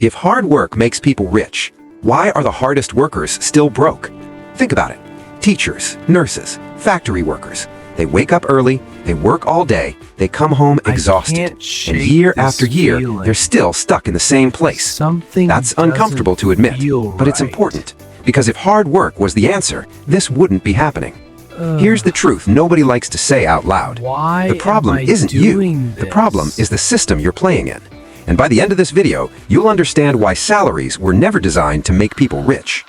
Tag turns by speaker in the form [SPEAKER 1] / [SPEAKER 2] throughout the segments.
[SPEAKER 1] If hard work makes people rich, why are the hardest workers still broke? Think about it. Teachers, nurses, factory workers. They wake up early, they work all day, they come home exhausted. And year after year, they're still stuck in the same place. That's uncomfortable to admit, but it's important. Because if hard work was the answer, this wouldn't be happening. Here's the truth nobody likes to say out loud. The problem isn't you. The problem is the system you're playing in. And by the end of this video, you'll understand why salaries were never designed to make people rich.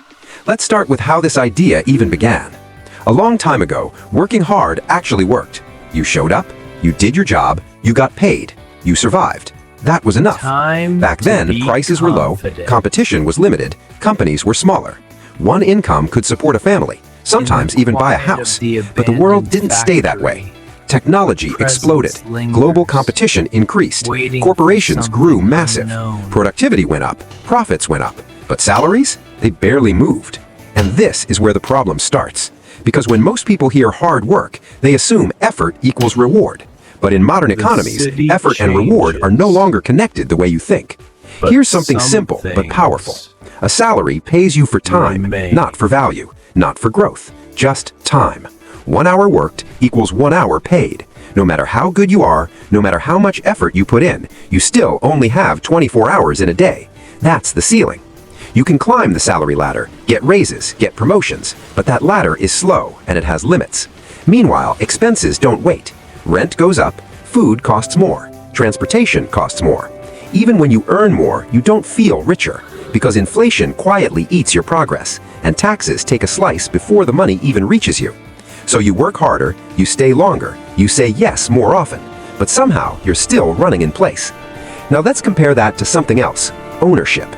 [SPEAKER 1] Let's start with how this idea even began. A long time ago, working hard actually worked. You showed up, you did your job, you got paid, you survived. That was enough. Back then, prices were low, competition was limited, companies were smaller. One income could support a family, sometimes even buy a house. But the world didn't stay that way. Technology exploded, global competition increased, corporations grew massive, productivity went up, profits went up, but salaries, they barely moved. And this is where the problem starts. Because when most people hear hard work, they assume effort equals reward. But in modern economies, effort and reward are no longer connected the way you think. Here's something simple but powerful. A salary pays you for time, not for value, not for growth, just time. 1 hour worked equals 1 hour paid. No matter how good you are, no matter how much effort you put in, you still only have 24 hours in a day. That's the ceiling. You can climb the salary ladder, get raises, get promotions, but that ladder is slow and it has limits. Meanwhile, expenses don't wait. Rent goes up, food costs more, transportation costs more. Even when you earn more, you don't feel richer, because inflation quietly eats your progress, and taxes take a slice before the money even reaches you. So you work harder, you stay longer, you say yes more often, but somehow you're still running in place. Now let's compare that to something else, ownership.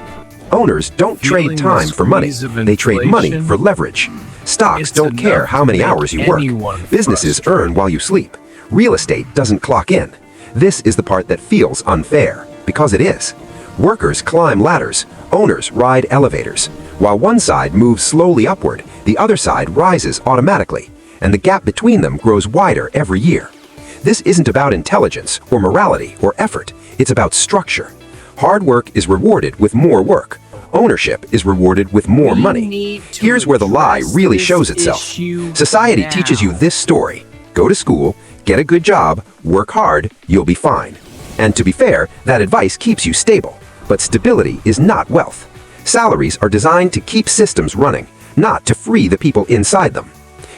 [SPEAKER 1] Owners don't trade time for money, they trade money for leverage. Stocks don't care how many hours you work. Businesses earn while you sleep. Real estate doesn't clock in. This is the part that feels unfair, because it is. Workers climb ladders, owners ride elevators. While one side moves slowly upward, the other side rises automatically, and the gap between them grows wider every year. This isn't about intelligence or morality or effort, it's about structure. Hard work is rewarded with more work. Ownership is rewarded with more money. Here's where the lie really shows itself. Society teaches you this story. Go to school, get a good job, work hard, you'll be fine. And to be fair, that advice keeps you stable. But stability is not wealth. Salaries are designed to keep systems running, not to free the people inside them.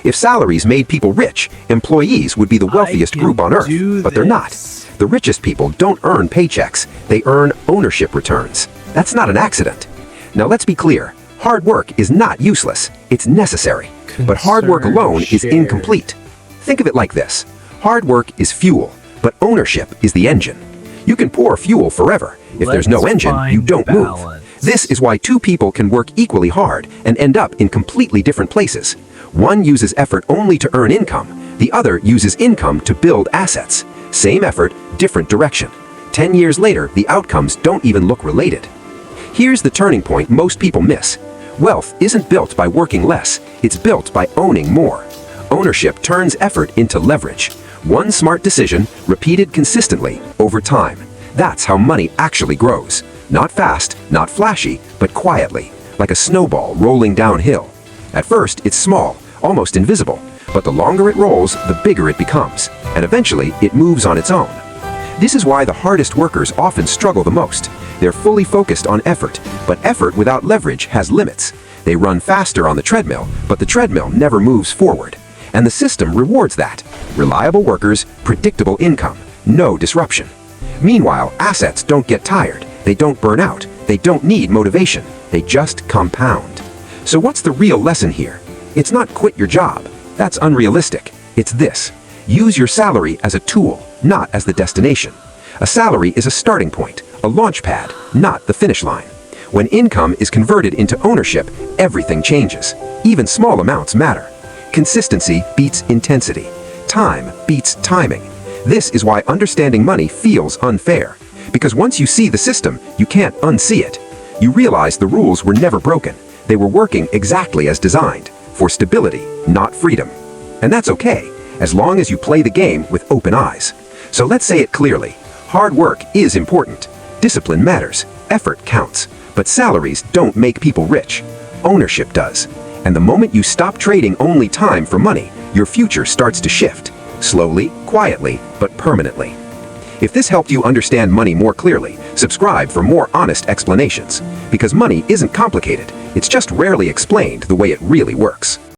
[SPEAKER 1] If salaries made people rich, employees would be the wealthiest group on earth, but they're not. The richest people don't earn paychecks, they earn ownership returns. That's not an accident. Now let's be clear, hard work is not useless, it's necessary. But hard work alone is incomplete. Think of it like this. Hard work is fuel, but ownership is the engine. You can pour fuel forever. If there's no engine, you don't move. This is why two people can work equally hard and end up in completely different places. One uses effort only to earn income, the other uses income to build assets. Same effort, different direction. 10 years later, the outcomes don't even look related. Here's the turning point most people miss. Wealth isn't built by working less, it's built by owning more. Ownership turns effort into leverage. One smart decision, repeated consistently, over time. That's how money actually grows. Not fast, not flashy, but quietly, like a snowball rolling downhill. At first, it's small, almost invisible, but the longer it rolls, the bigger it becomes, and eventually it moves on its own. This is why the hardest workers often struggle the most. They're fully focused on effort, but effort without leverage has limits. They run faster on the treadmill, but the treadmill never moves forward. And the system rewards that. Reliable workers, predictable income, no disruption. Meanwhile, assets don't get tired, they don't burn out, they don't need motivation, they just compound. So what's the real lesson here? It's not quit your job. That's unrealistic. It's this. Use your salary as a tool, not as the destination. A salary is a starting point, a launch pad, not the finish line. When income is converted into ownership, everything changes. Even small amounts matter. Consistency beats intensity. Time beats timing. This is why understanding money feels unfair. Because once you see the system, you can't unsee it. You realize the rules were never broken. They were working exactly as designed, for stability, not freedom. And that's okay, as long as you play the game with open eyes. So let's say it clearly. Hard work is important. Discipline matters. Effort counts, but salaries don't make people rich. Ownership does. And the moment you stop trading only time for money, your future starts to shift. Slowly, quietly, but permanently. If this helped you understand money more clearly, subscribe for more honest explanations. Because money isn't complicated, it's just rarely explained the way it really works.